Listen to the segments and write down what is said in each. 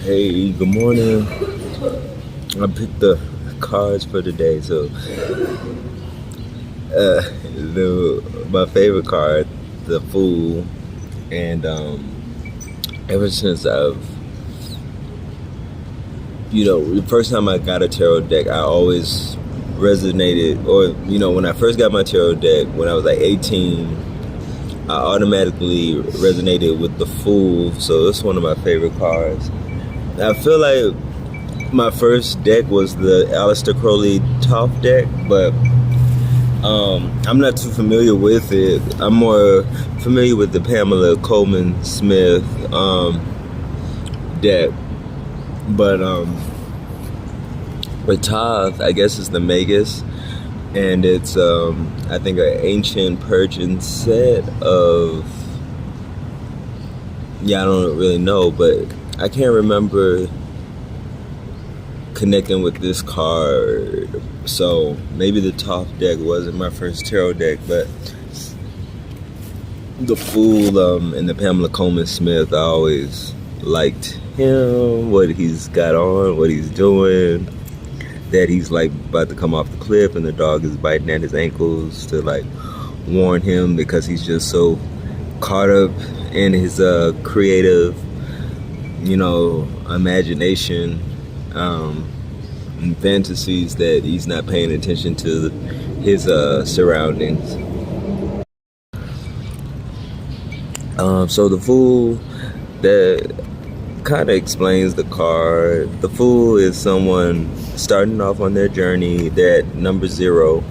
Hey, good morning. I picked the cards for today. So, my favorite card, the Fool, and ever since the first time I got a tarot deck, I always resonated, or when I first got my tarot deck when I was like 18, I automatically resonated with the Fool. So it's one of my favorite cards. I feel like my first deck was the Aleister Crowley Toth deck, but I'm not too familiar with it. I'm more familiar with the Pamela Coleman Smith deck. But with Toth, I guess it's the Magus, and it's I think an ancient Persian set of, I don't really know, but I can't remember connecting with this card. So maybe the Toth deck wasn't my first tarot deck, but the Fool and the Pamela Coleman Smith, I always liked him, what he's got on, what he's doing, that he's like about to come off the cliff and the dog is biting at his ankles to like warn him because he's just so caught up in his creative, imagination and fantasies that he's not paying attention to his surroundings. So the Fool, that kind of explains the card. The Fool is someone starting off on their journey. They're at number 0,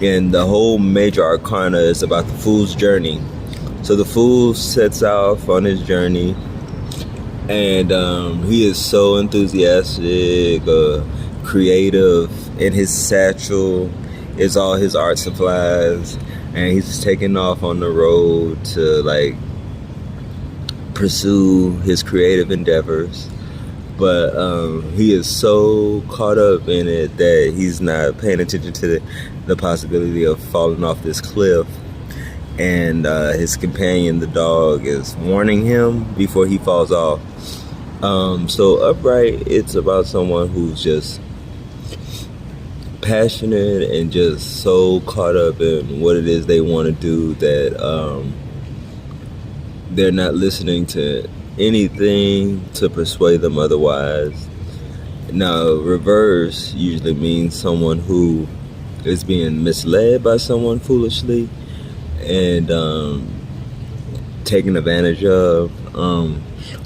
and the whole major arcana is about the Fool's journey. So the Fool sets off on his journey, and he is so enthusiastic, creative. In his satchel is all his art supplies, and he's taking off on the road to like pursue his creative endeavors. But he is so caught up in it that he's not paying attention to the possibility of falling off this cliff. And his companion, the dog, is warning him before he falls off. So Upright, it's about someone who's just passionate and just so caught up in what it is they want to do that they're not listening to anything to persuade them otherwise. Now, reverse usually means someone who is being misled by someone foolishly and taken advantage of.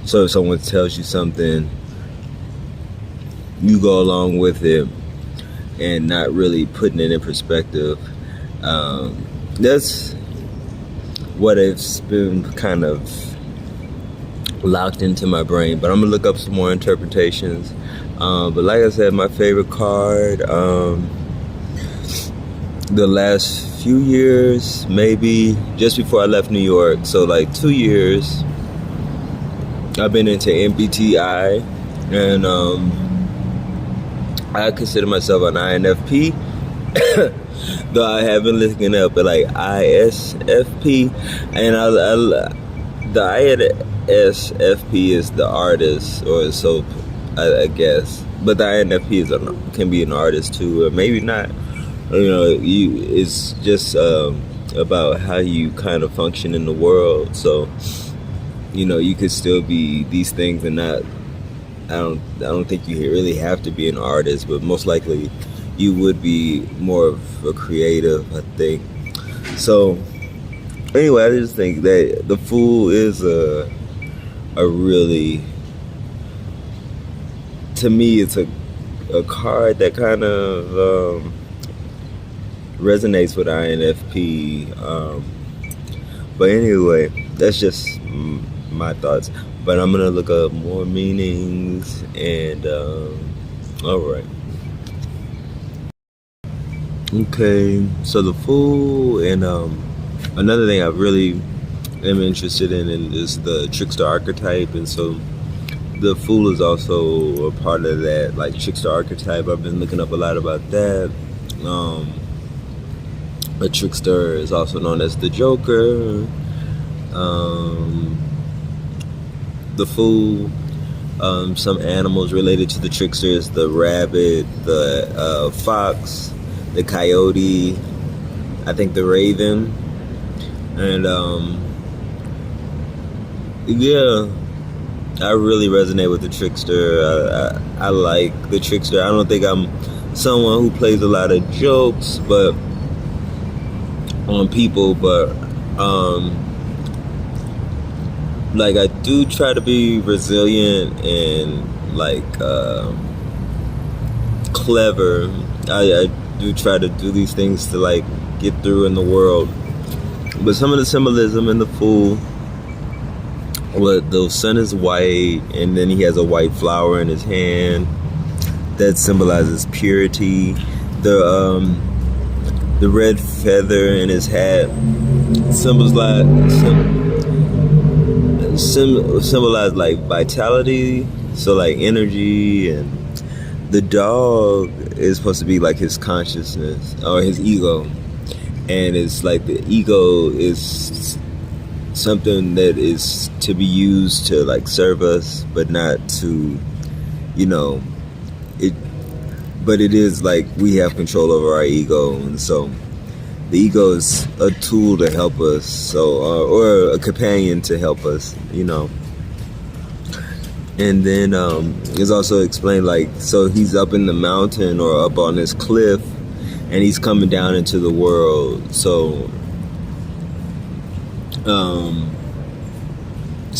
So if someone tells you something, you go along with it and not really putting it in perspective. That's what it's been kind of locked into my brain, but I'm gonna look up some more interpretations. But like I said, my favorite card, the last few years, maybe just before I left New York, so like 2 years, I've been into MBTI, and I consider myself an INFP, though I have been looking up at like ISFP, and the ISFP is the artist, or so I guess, but the INFP can be an artist too, or maybe not. It's just about how you kind of function in the world. So you could still be these things and not. I don't think you really have to be an artist, but most likely you would be more of a creative, I think. So anyway, I just think that the Fool is a really, to me, it's a card that kind of resonates with INFP. But anyway, that's just my thoughts. But I'm gonna look up more meanings, and all right. Okay, so the Fool, and another thing I really am interested in is the trickster archetype, and so the Fool is also a part of that, like, trickster archetype. I've been looking up a lot about that. A trickster is also known as the Joker. The Fool some animals related to the tricksters: the rabbit, the fox, the coyote, I think the raven, and yeah, I really resonate with the trickster. I like the trickster. I don't think I'm someone who plays a lot of jokes, but on people, but like I do try to be resilient and like clever. I do try to do these things to like get through in the world. But some of the symbolism in the Fool, well, the sun is white, and then he has a white flower in his hand that symbolizes purity. The red feather in his hat symbolize like vitality, so like energy. And the dog is supposed to be like his consciousness or his ego, and it's like the ego is something that is to be used to like serve us, but not to, you know, it. But it is like we have control over our ego, and so the ego is a tool to help us, so or a companion to help us, you know. And then it's also explained like, so he's up in the mountain or up on this cliff, and he's coming down into the world. So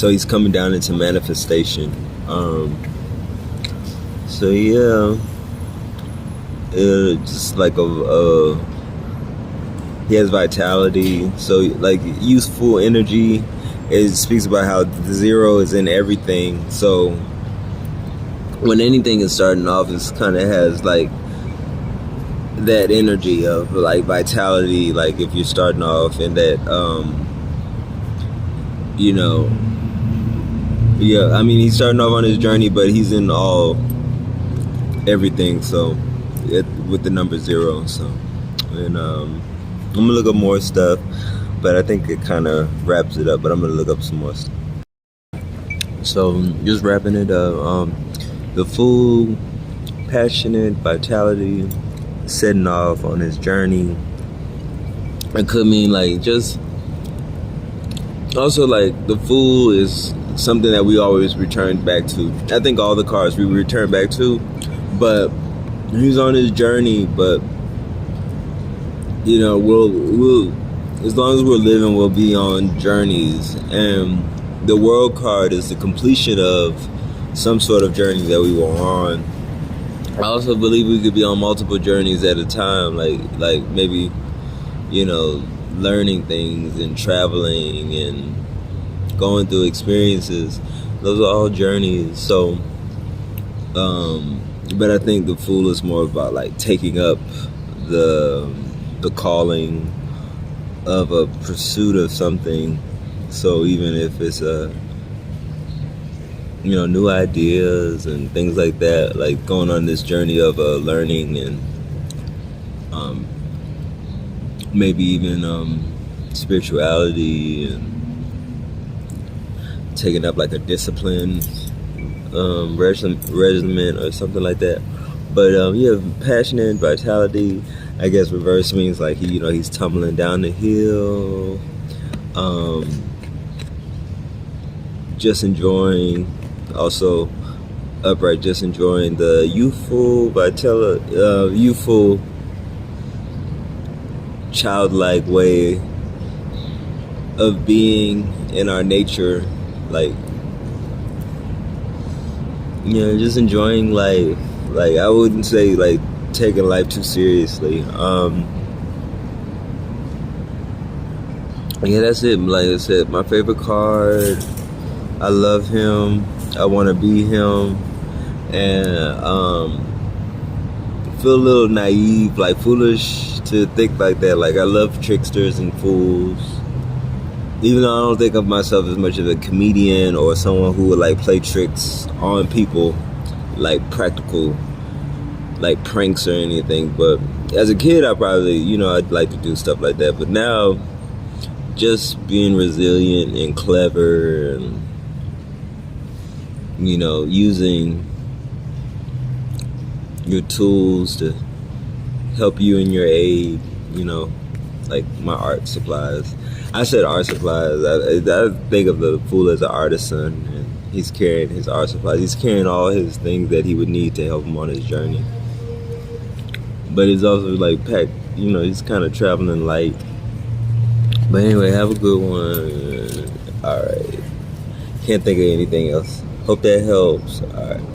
he's coming down into manifestation. So yeah, just like he has vitality, so like youthful energy. It speaks about how the zero is in everything. So when anything is starting off, it kind of has like that energy of like vitality. Like if you're starting off in that, you know, yeah. I mean, he's starting off on his journey, but he's in everything. So with the number 0. So, and I'm gonna look up more stuff, but I think it kind of wraps it up. But I'm gonna look up some more stuff. So just wrapping it up. The Fool, passionate, vitality, setting off on his journey. It could mean like just also like the Fool is something that we always return back to. I think all the cards we return back to, but he's on his journey. But you know, we'll as long as we're living, we'll be on journeys, and the World card is the completion of some sort of journey that we were on. I also believe we could be on multiple journeys at a time, like maybe, you know, learning things and traveling and going through experiences. Those are all journeys. So, but I think the Fool is more about like taking up the calling of a pursuit of something. So even if it's you know, new ideas and things like that, like going on this journey of learning and maybe even spirituality and taking up like a discipline regimen or something like that. But yeah, passionate, vitality. I guess reverse means like he's tumbling down the hill, just enjoying. Also, upright, just enjoying the youthful youthful, childlike way of being in our nature, like, you know, just enjoying life. Like, I wouldn't say like taking life too seriously. Yeah, that's it. Like I said, my favorite card. I love him. I want to be him, and feel a little naive, like foolish to think like that. Like, I love tricksters and fools, even though I don't think of myself as much of a comedian or someone who would like play tricks on people, like practical, like pranks or anything. But as a kid, I probably, I'd like to do stuff like that. But now, just being resilient and clever and, using your tools to help you in your aid, like my art supplies. I said art supplies. I think of the fool as an artisan, and he's carrying his art supplies. He's carrying all his things that he would need to help him on his journey. But he's also like packed, he's kind of traveling light. But anyway, have a good one. All right. Can't think of anything else. Hope that helps. All right.